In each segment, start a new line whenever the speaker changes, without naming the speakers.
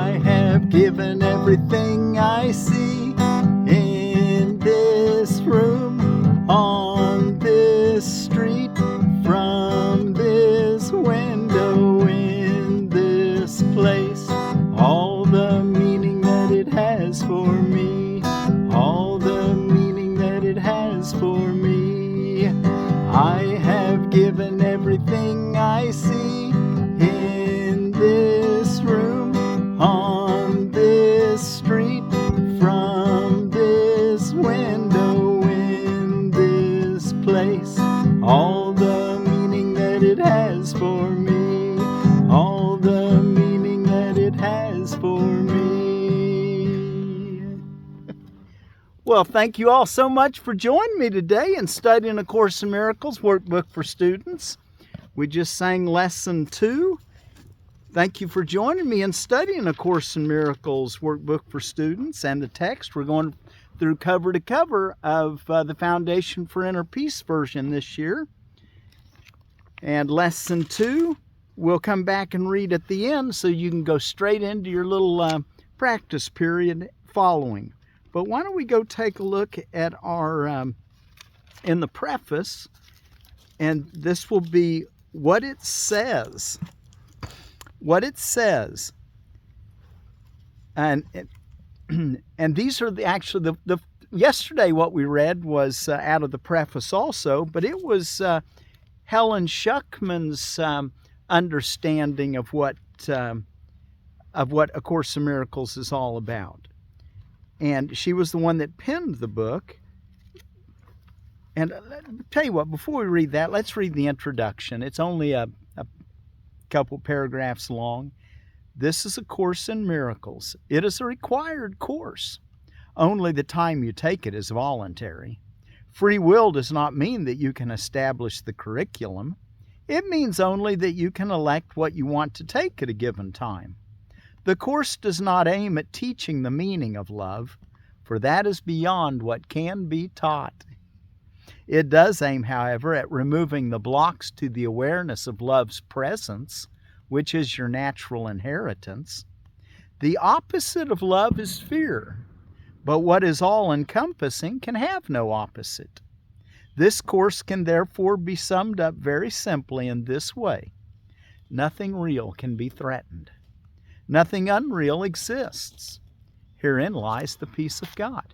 I have given everything I see in this room, on this street, from this window, in this place, all the meaning that it has for me, all the meaning that it has for me. I have given everything I see in this room, on this street, from this window, in this place, all the meaning that it has for me, all the meaning that it has for me. Well, thank you all so much for joining me today in studying A Course in Miracles Workbook for Students. We just sang Lesson 2. Thank you for joining me in studying A Course in Miracles Workbook for Students and the text. We're going through cover to cover of the Foundation for Inner Peace version this year. And Lesson 2, we'll come back and read at the end so you can go straight into your little practice period following. But why don't we go take a look at our, in the preface, and this will be what it says. What it says. And these are actually the yesterday what we read was out of the preface also, but it was Helen Schuckman's understanding of what A Course in Miracles is all about. And she was the one that penned the book. And tell you what, before we read that, let's read the introduction. It's only a couple paragraphs long. This is A Course in Miracles. It is a required course. Only the time you take it is voluntary. Free will does not mean that you can establish the curriculum. It means only that you can elect what you want to take at a given time. The course does not aim at teaching the meaning of love, for that is beyond what can be taught. It does aim, however, at removing the blocks to the awareness of love's presence, which is your natural inheritance. The opposite of love is fear, but what is all-encompassing can have no opposite. This course can therefore be summed up very simply in this way. Nothing real can be threatened. Nothing unreal exists. Herein lies the peace of God.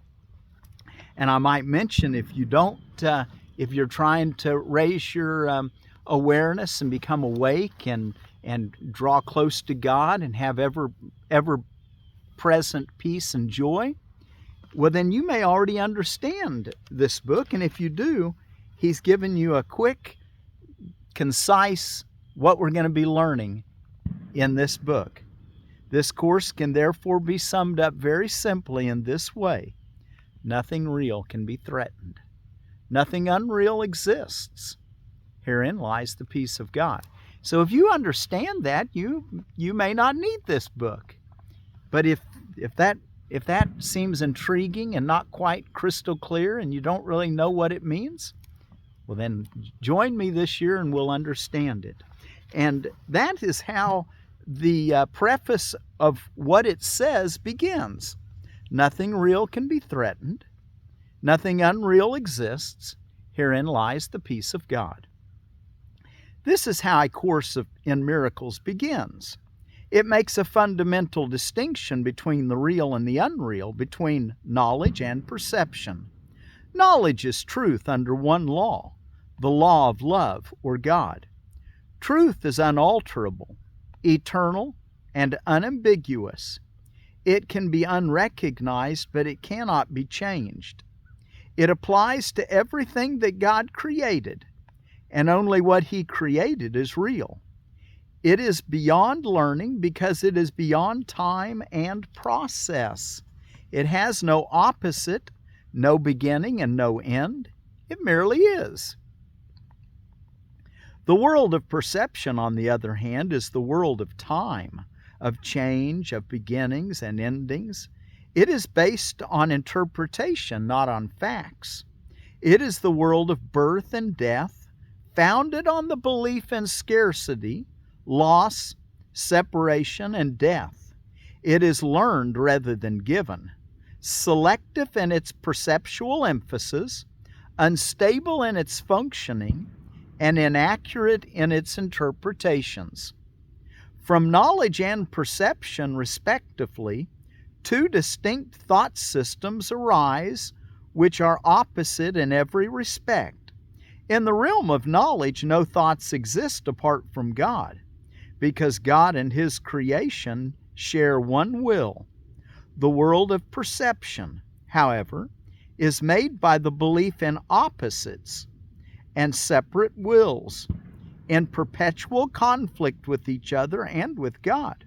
And I might mention, if you don't, if you're trying to raise your awareness and become awake and draw close to God and have ever present peace and joy, well, then you may already understand this book. And if you do, he's given you a quick, concise, what we're going to be learning in this book. This course can therefore be summed up very simply in this way. Nothing real can be threatened. Nothing unreal exists. Herein lies the peace of God. So if you understand that, you may not need this book. But if that seems intriguing and not quite crystal clear and you don't really know what it means, well then join me this year and we'll understand it. And that is how the preface of what it says begins. Nothing real can be threatened. Nothing unreal exists. Herein lies the peace of God. This is how A Course in Miracles begins. It makes a fundamental distinction between the real and the unreal, between knowledge and perception. Knowledge is truth under one law, the law of love, or God. Truth is unalterable, eternal, and unambiguous. It can be unrecognized, but it cannot be changed. It applies to everything that God created, and only what He created is real. It is beyond learning because it is beyond time and process. It has no opposite, no beginning, and no end. It merely is. The world of perception, on the other hand, is the world of time, of change, of beginnings and endings. It is based on interpretation, not on facts. It is the world of birth and death, founded on the belief in scarcity, loss, separation, and death. It is learned rather than given, selective in its perceptual emphasis, unstable in its functioning, and inaccurate in its interpretations. From knowledge and perception, respectively, two distinct thought systems arise which are opposite in every respect. In the realm of knowledge, no thoughts exist apart from God, because God and His creation share one will. The world of perception, however, is made by the belief in opposites and separate wills, in perpetual conflict with each other and with God.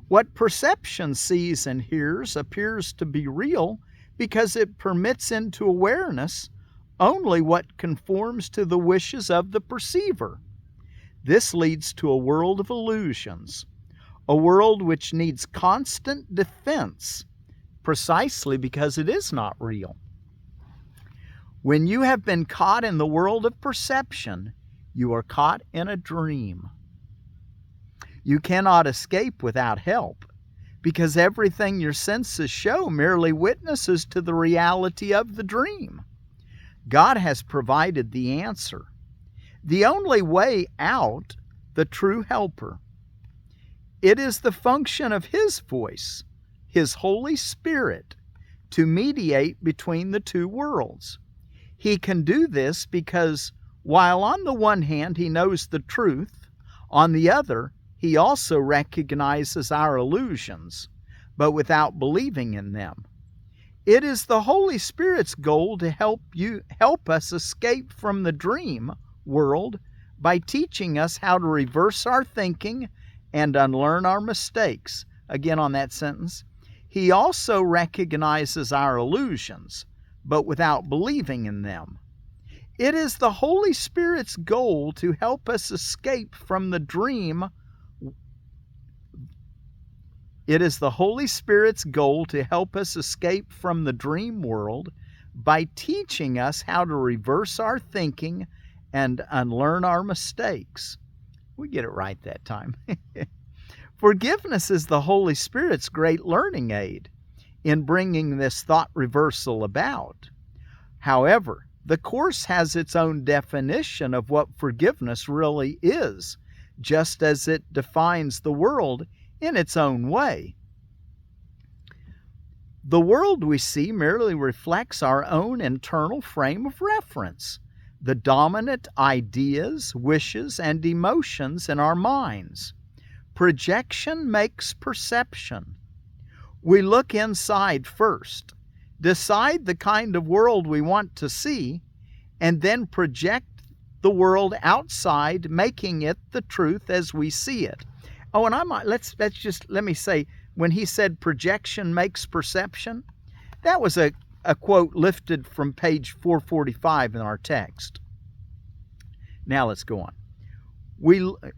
What perception sees and hears appears to be real because it permits into awareness only what conforms to the wishes of the perceiver. This leads to a world of illusions, a world which needs constant defense precisely because it is not real. When you have been caught in the world of perception, you are caught in a dream. You cannot escape without help, because everything your senses show merely witnesses to the reality of the dream. God has provided the answer, the only way out, the true helper. It is the function of His voice, His Holy Spirit, to mediate between the two worlds. He can do this because while on the one hand He knows the truth, on the other He also recognizes our illusions, but without believing in them. It is the Holy Spirit's goal to help us escape from the dream world by teaching us how to reverse our thinking and unlearn our mistakes. Again on that sentence. He also recognizes our illusions, but without believing in them. It is the Holy Spirit's goal to help us escape from the dream. It is the Holy Spirit's goal to help us escape from the dream world by teaching us how to reverse our thinking and unlearn our mistakes. We get it right that time. Forgiveness is the Holy Spirit's great learning aid in bringing this thought reversal about. However, the Course has its own definition of what forgiveness really is, just as it defines the world in its own way. The world we see merely reflects our own internal frame of reference, the dominant ideas, wishes, and emotions in our minds. Projection makes perception. We look inside first, decide the kind of world we want to see, and then project the world outside, making it the truth as we see it. Oh, and let me say, when he said projection makes perception, that was a quote lifted from page 445 in our text. Now let's go on.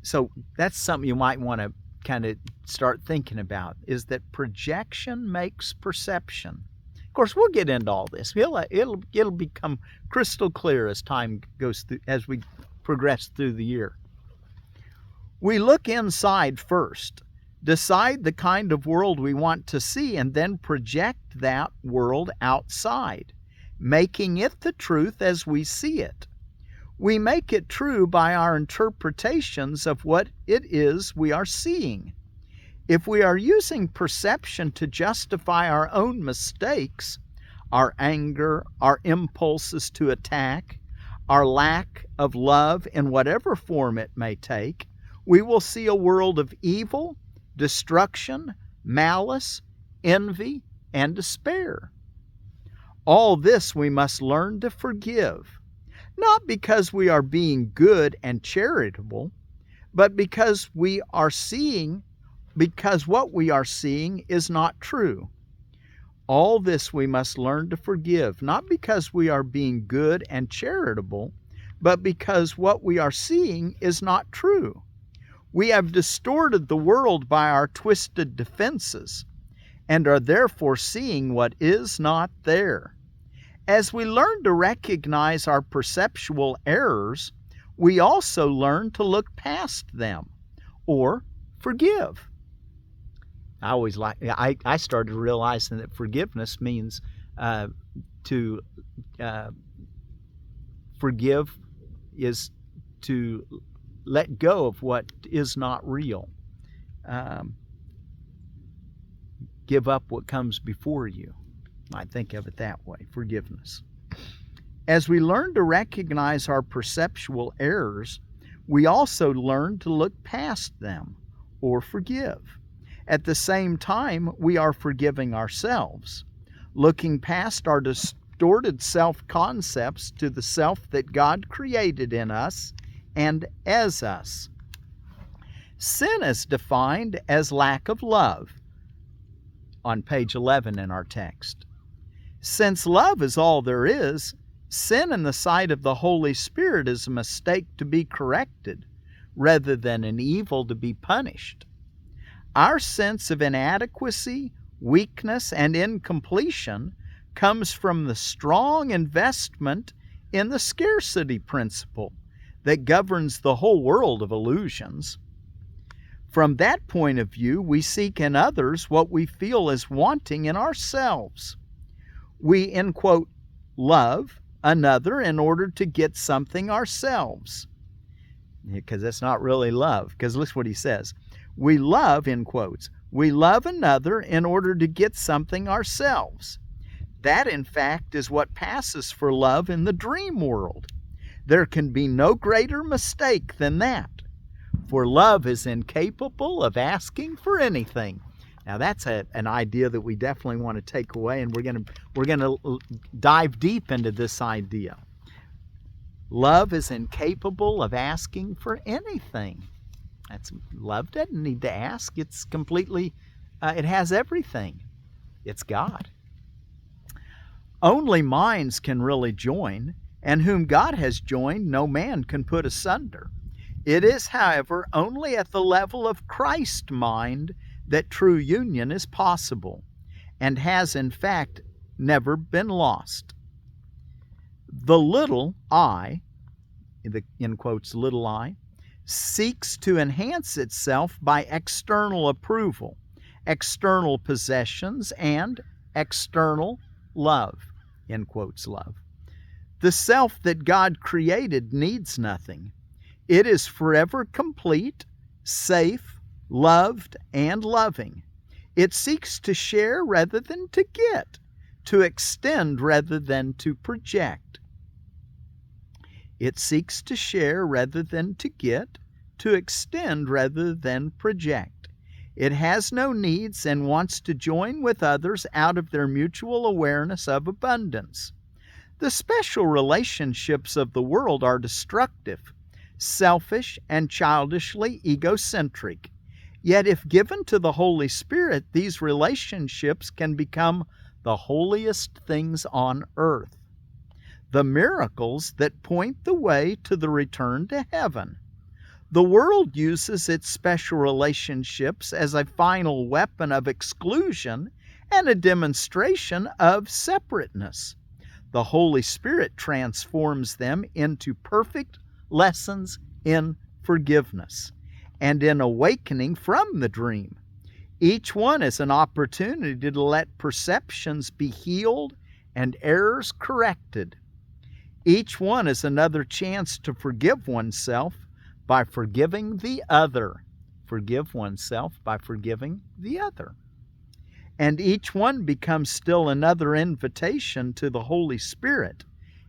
So that's something you might want to kind of start thinking about, is that projection makes perception. Of course, we'll get into all this. It'll become crystal clear as time goes through, as we progress through the year. We look inside first, decide the kind of world we want to see, and then project that world outside, making it the truth as we see it. We make it true by our interpretations of what it is we are seeing. If we are using perception to justify our own mistakes, our anger, our impulses to attack, our lack of love in whatever form it may take, we will see a world of evil, destruction, malice, envy, and despair. All this we must learn to forgive, not because we are being good and charitable, but because what we are seeing is not true. All this we must learn to forgive, not because we are being good and charitable, but because what we are seeing is not true. We have distorted the world by our twisted defenses, and are therefore seeing what is not there. As we learn to recognize our perceptual errors, we also learn to look past them, or forgive. I started realizing that forgiveness means to forgive is to let go of what is not real. Give up what comes before you. I think of it that way, forgiveness. As we learn to recognize our perceptual errors, we also learn to look past them or forgive. At the same time, we are forgiving ourselves, looking past our distorted self-concepts to the self that God created in us and as us. Sin is defined as lack of love on page 11 in our text. Since love is all there is, sin in the sight of the Holy Spirit is a mistake to be corrected rather than an evil to be punished. Our sense of inadequacy, weakness, and incompletion comes from the strong investment in the scarcity principle that governs the whole world of illusions. From that point of view, we seek in others what we feel is wanting in ourselves. We, in quote, love another in order to get something ourselves. Because that's not really love, because listen what he says. We love, in quotes, we love another in order to get something ourselves. That, in fact, is what passes for love in the dream world. There can be no greater mistake than that, for love is incapable of asking for anything. Now that's an idea that we definitely want to take away, and we're going to dive deep into this idea. Love is incapable of asking for anything. Love doesn't need to ask. It's completely, it has everything. It's God. Only minds can really join, and whom God has joined, no man can put asunder. It is, however, only at the level of Christ mind that true union is possible, and has in fact never been lost. The little I, in quotes, little I, seeks to enhance itself by external approval, external possessions, and external love, in quotes, love. The self that God created needs nothing. It is forever complete, safe, loved, and loving. It seeks to share rather than to get, to extend rather than to project. It seeks to share rather than to get, to extend rather than project. It has no needs and wants to join with others out of their mutual awareness of abundance. The special relationships of the world are destructive, selfish, and childishly egocentric. Yet if given to the Holy Spirit, these relationships can become the holiest things on earth, the miracles that point the way to the return to heaven. The world uses its special relationships as a final weapon of exclusion and a demonstration of separateness. The Holy Spirit transforms them into perfect lessons in forgiveness and in awakening from the dream. Each one is an opportunity to let perceptions be healed and errors corrected. Each one is another chance to forgive oneself by forgiving the other. Forgive oneself by forgiving the other. And each one becomes still another invitation to the Holy Spirit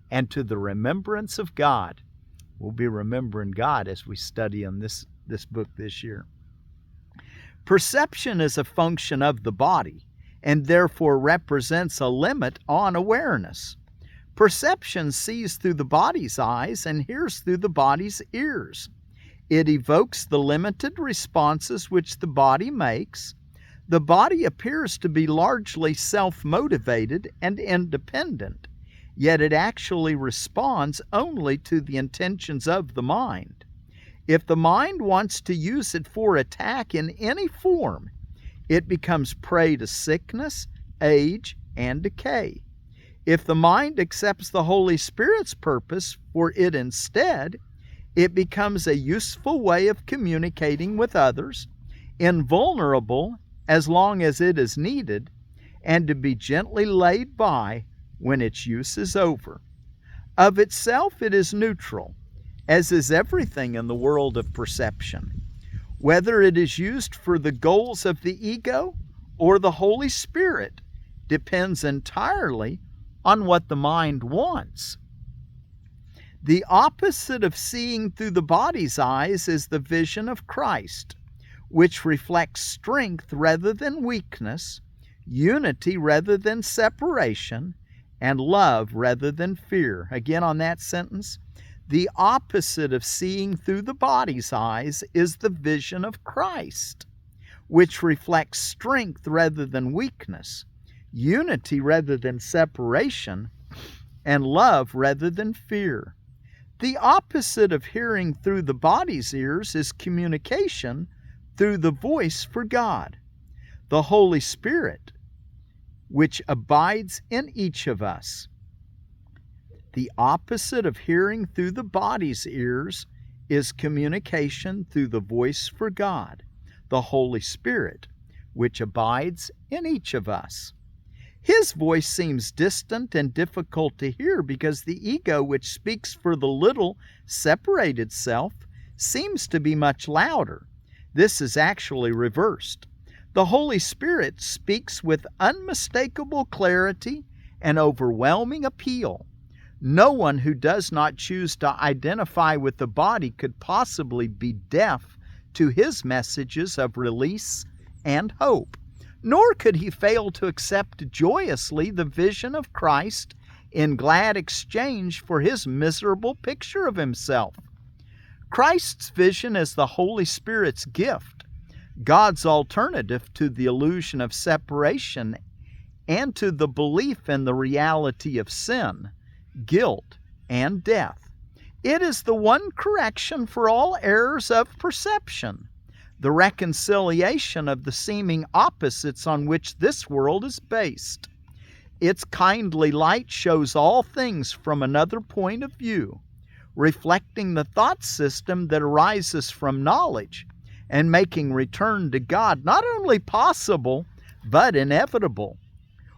and to the remembrance of God. We'll be remembering God as we study on this book this year. Perception is a function of the body and therefore represents a limit on awareness. Perception sees through the body's eyes and hears through the body's ears. It evokes the limited responses which the body makes. The body appears to be largely self-motivated and independent, yet it actually responds only to the intentions of the mind. If the mind wants to use it for attack in any form, it becomes prey to sickness, age, and decay. If the mind accepts the Holy Spirit's purpose for it instead, it becomes a useful way of communicating with others, invulnerable as long as it is needed, and to be gently laid by when its use is over. Of itself it is neutral, as is everything in the world of perception. Whether it is used for the goals of the ego or the Holy Spirit depends entirely on what the mind wants. The opposite of seeing through the body's eyes is the vision of Christ, which reflects strength rather than weakness, unity rather than separation, and love rather than fear. Again on that sentence, the opposite of seeing through the body's eyes is the vision of Christ, which reflects strength rather than weakness, unity rather than separation, and love rather than fear. The opposite of hearing through the body's ears is communication through the voice for God, the Holy Spirit, which abides in each of us. The opposite of hearing through the body's ears is communication through the voice for God, the Holy Spirit, which abides in each of us. His voice seems distant and difficult to hear because the ego, which speaks for the little separated self, seems to be much louder. This is actually reversed. The Holy Spirit speaks with unmistakable clarity and overwhelming appeal. No one who does not choose to identify with the body could possibly be deaf to his messages of release and hope, nor could he fail to accept joyously the vision of Christ in glad exchange for his miserable picture of himself. Christ's vision is the Holy Spirit's gift, God's alternative to the illusion of separation and to the belief in the reality of sin, guilt, and death. It is the one correction for all errors of perception, the reconciliation of the seeming opposites on which this world is based. Its kindly light shows all things from another point of view, reflecting the thought system that arises from knowledge and making return to God not only possible, but inevitable.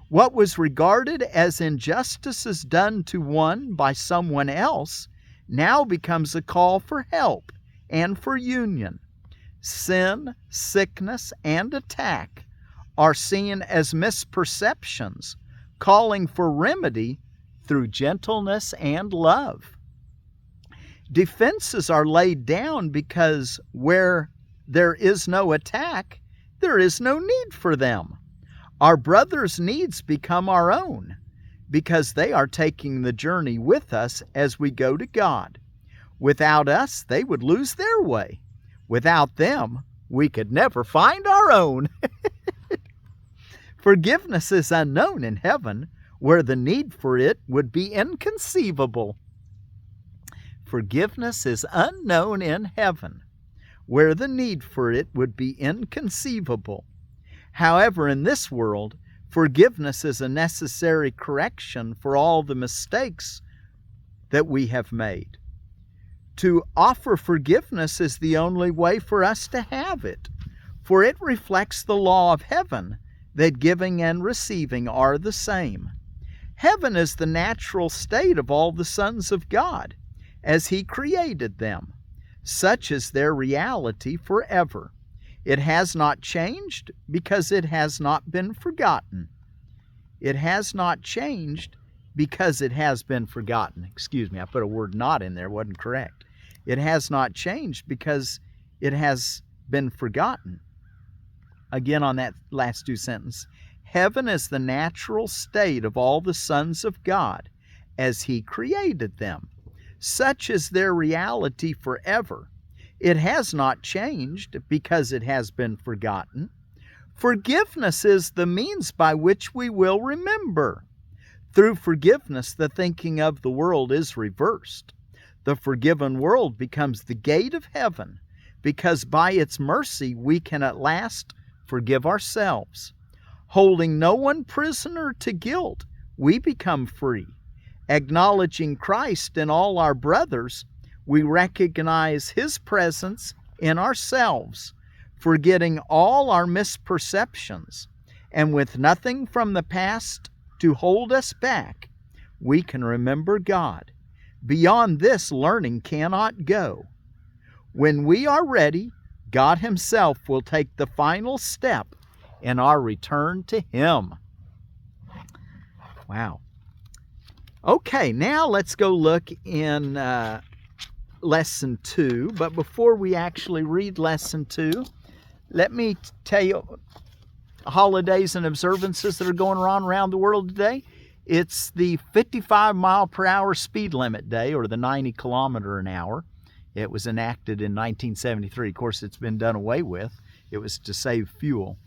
What was regarded as injustices done to one by someone else now becomes a call for help and for union. Sin, sickness, and attack are seen as misperceptions, calling for remedy through gentleness and love. Defenses are laid down because where there is no attack, there is no need for them. Our brothers' needs become our own because they are taking the journey with us as we go to God. Without us, they would lose their way. Without them, we could never find our own. Forgiveness is unknown in heaven, where the need for it would be inconceivable. Forgiveness is unknown in heaven, where the need for it would be inconceivable. However, in this world, forgiveness is a necessary correction for all the mistakes that we have made. To offer forgiveness is the only way for us to have it, for it reflects the law of heaven, that giving and receiving are the same. Heaven is the natural state of all the sons of God, as He created them. Such is their reality forever. It has not changed because it has not been forgotten. It has not changed because it has been forgotten. Excuse me, I put a word "not" in there, wasn't correct. It has not changed because it has been forgotten. Again on that last two sentences. Heaven is the natural state of all the sons of God, as He created them. Such is their reality forever. It has not changed because it has been forgotten. Forgiveness is the means by which we will remember. Through forgiveness, the thinking of the world is reversed. The forgiven world becomes the gate of heaven, because by its mercy we can at last forgive ourselves. Holding no one prisoner to guilt, we become free. Acknowledging Christ in all our brothers, we recognize His presence in ourselves. forgetting all our misperceptions, and with nothing from the past to hold us back, we can remember God. Beyond this, learning cannot go. When we are ready, God Himself will take the final step in our return to Him. Wow. Okay, now let's go look in Lesson 2. But before we actually read Lesson 2, let me tell you holidays and observances that are going on around the world today. It's the 55-mile-per-hour speed limit day, or the 90 kilometer an hour. It was enacted in 1973. Of course, it's been done away with. It was to save fuel.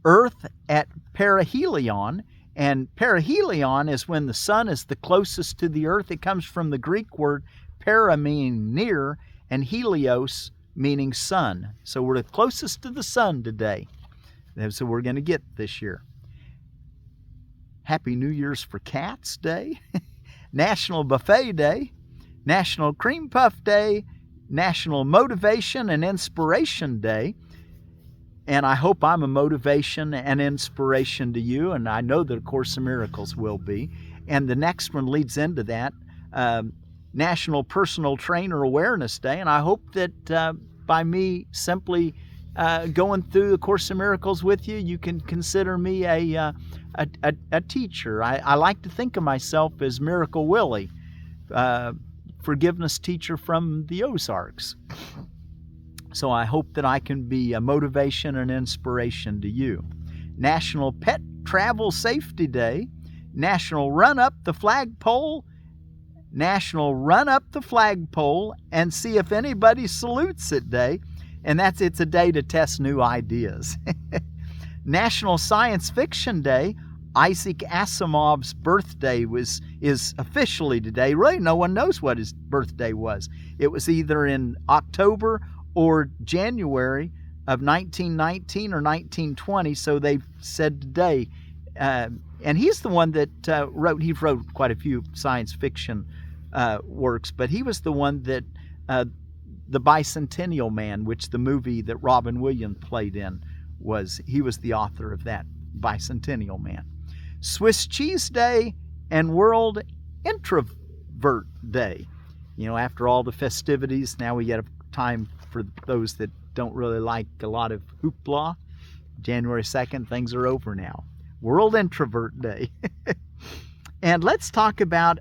Earth at Perihelion, and perihelion is when the sun is the closest to the earth. It comes from the Greek word para, meaning near, and helios, meaning sun. So we're the closest to the sun today. That's what we're going to get this year. Happy New Year's for Cats Day, National Buffet Day, National Cream Puff Day, National Motivation and Inspiration Day. And I hope I'm a motivation and inspiration to you, and I know that A Course in Miracles will be. And the next one leads into that, National Personal Trainer Awareness Day. And I hope that by me simply going through the Course in Miracles with you, you can consider me a teacher. I like to think of myself as Miracle Willie, forgiveness teacher from the Ozarks. So I hope that I can be a motivation and inspiration to you. National Pet Travel Safety Day, National Run Up the Flagpole, National Run Up the Flagpole and see if anybody salutes it Day. And it's a day to test new ideas. National Science Fiction Day. Isaac Asimov's birthday is officially today. Really, no one knows what his birthday was. It was either in October or January of 1919 or 1920, so they said today. And he's the one that he wrote quite a few science fiction works, but he was the one that the Bicentennial Man, which the movie that Robin Williams played in, he was the author of that, Bicentennial Man. Swiss Cheese Day and World Introvert Day. You know, after all the festivities, now we get time for those that don't really like a lot of hoopla. January 2nd, things are over now. World Introvert Day. And let's talk about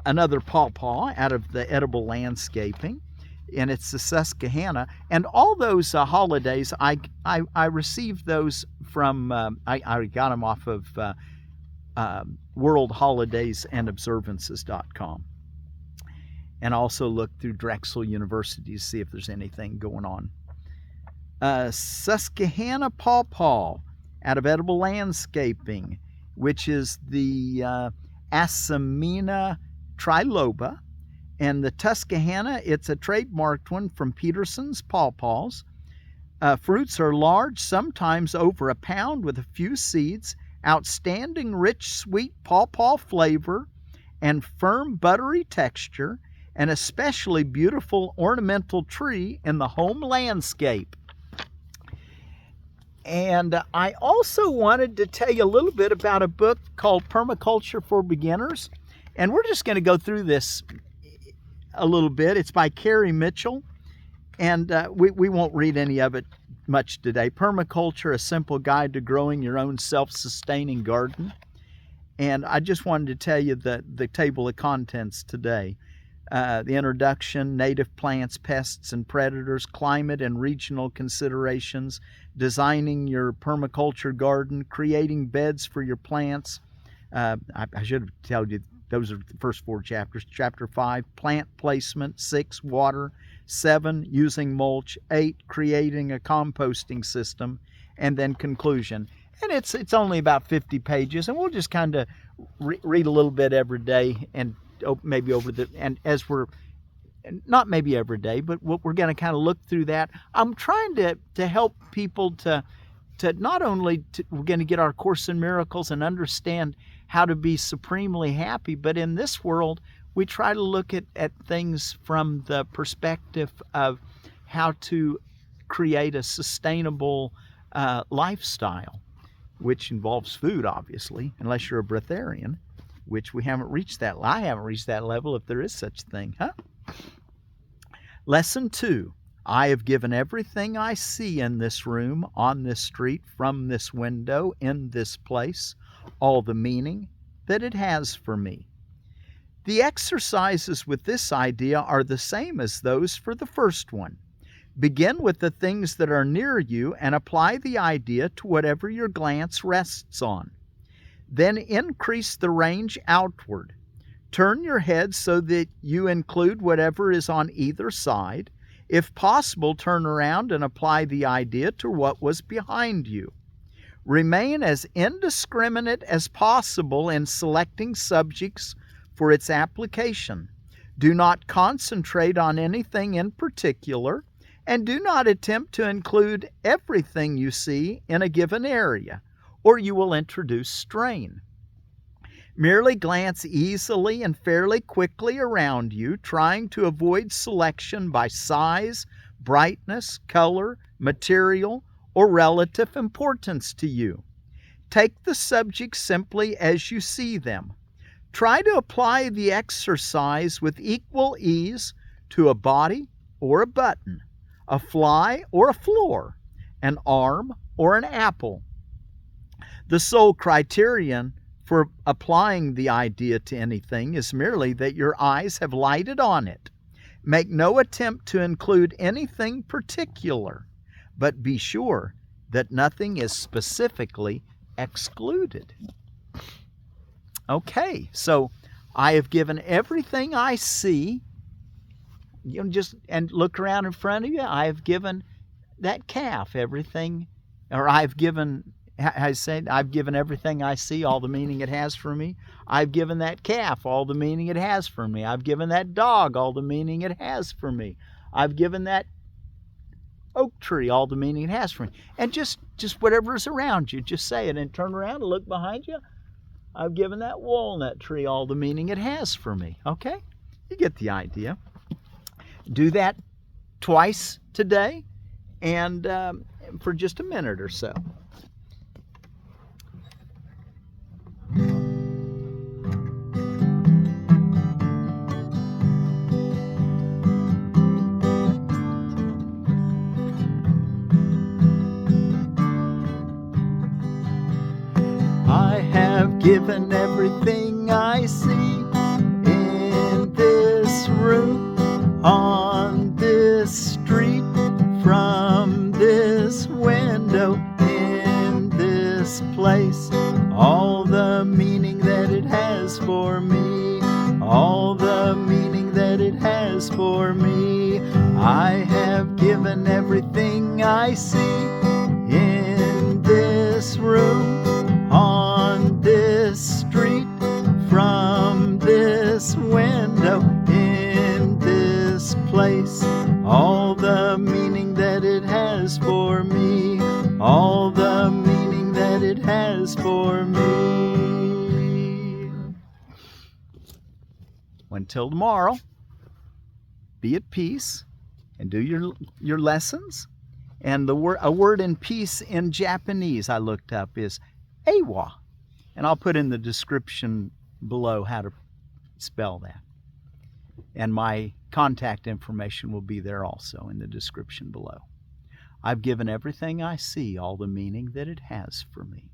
another pawpaw out of the edible landscaping, and it's the Susquehanna. And all those holidays, I received those from, I got them off of worldholidaysandobservances.com. And also look through Drexel University to see if there's anything going on. Susquehanna Pawpaw out of edible landscaping, which is the Asamina triloba. And the Susquehanna, it's a trademarked one from Peterson's Pawpaws. Fruits are large, sometimes over a pound, with a few seeds, outstanding rich sweet pawpaw flavor, and firm buttery texture, an especially beautiful ornamental tree in the home landscape. And I also wanted to tell you a little bit about a book called Permaculture for Beginners. And we're just going to go through this a little bit. It's by Carrie Mitchell. And we won't read any of it much today. Permaculture, a simple guide to growing your own self-sustaining garden. And I just wanted to tell you the table of contents today. The introduction, native plants, pests and predators, climate and regional considerations, designing your permaculture garden, creating beds for your plants. I should have told you those are the first 4 chapters. Chapter 5, plant placement. 6, water. 7, using mulch. 8, creating a composting system. And then conclusion. And it's only about 50 pages, and we'll just kind of read a little bit every day, and maybe as we're not maybe every day, but we're going to kind of look through that. I'm trying to help people to not only we're going to get our Course in Miracles and understand how to be supremely happy, but in this world we try to look at things from the perspective of how to create a sustainable lifestyle, which involves food, obviously, unless you're a breatharian, which we haven't reached that. I haven't reached that level, if there is such a thing, huh? Lesson 2. I have given everything I see in this room, on this street, from this window, in this place, all the meaning that it has for me. The exercises with this idea are the same as those for the first one. Begin with the things that are near you and apply the idea to whatever your glance rests on. Then increase the range outward. Turn your head so that you include whatever is on either side. If possible, turn around and apply the idea to what was behind you. Remain as indiscriminate as possible in selecting subjects for its application. Do not concentrate on anything in particular, and do not attempt to include everything you see in a given area, or you will introduce strain. Merely glance easily and fairly quickly around you, trying to avoid selection by size, brightness, color, material, or relative importance to you. Take the subjects simply as you see them. Try to apply the exercise with equal ease to a body or a button, a fly or a floor, an arm or an apple. The sole criterion for applying the idea to anything is merely that your eyes have lighted on it. Make no attempt to include anything particular, but be sure that nothing is specifically excluded. Okay, so I have given everything I see. And look around in front of you. I have given that calf everything, or I've given everything I see, all the meaning it has for me. I've given that calf all the meaning it has for me. I've given that dog all the meaning it has for me. I've given that oak tree all the meaning it has for me. And just whatever is around you, just say it and turn around and look behind you. I've given that walnut tree all the meaning it has for me. Okay? You get the idea. Do that twice today and for just a minute or so. I have given everything I see in this room, on this street, from this window, in this place, all the meaning that it has for me, all the meaning that it has for me. I have given everything I see in this room, on this street, from this window, in this place, all the meaning that it has for me, all the meaning that it has for me. Until tomorrow, be at peace and do your lessons. And a word in peace in Japanese I looked up is Heiwa. And I'll put in the description below how to spell that. And my contact information will be there also in the description below. I've given everything I see all the meaning that it has for me.